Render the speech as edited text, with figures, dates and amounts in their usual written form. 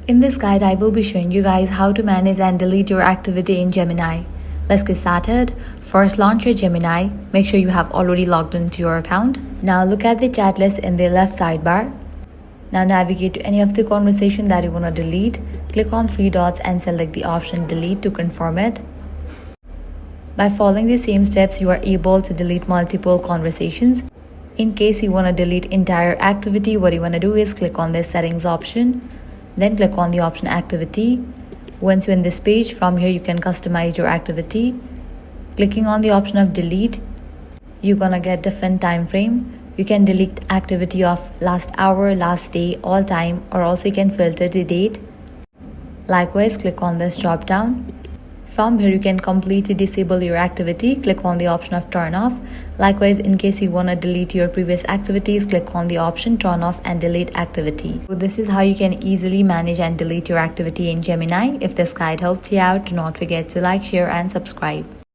In this guide, I will be showing you guys how to manage and delete your activity in Gemini. Let's get started. First, launch your Gemini. Make sure you have already logged into your account. Now look at the chat list in the left sidebar. Now navigate to any of the conversation that you want to delete. Click on three dots and select the option delete to confirm it. By following the same steps, you are able to delete multiple conversations. In case you want to delete entire activity, what you want to do is click on the settings option. Then click on the option activity. Once you're in this page, from here you can customize your activity. Clicking on the option of delete, you're gonna get different time frame. You can delete activity of last hour, last day, all time, or also you can filter the date. Likewise, click on this drop down. From here, you can completely disable your activity. Click on the option of turn off. Likewise, in case you want to delete your previous activities, click on the option turn off and delete activity. So this is how you can easily manage and delete your activity in Gemini. If this guide helped you out, do not forget to like, share and subscribe.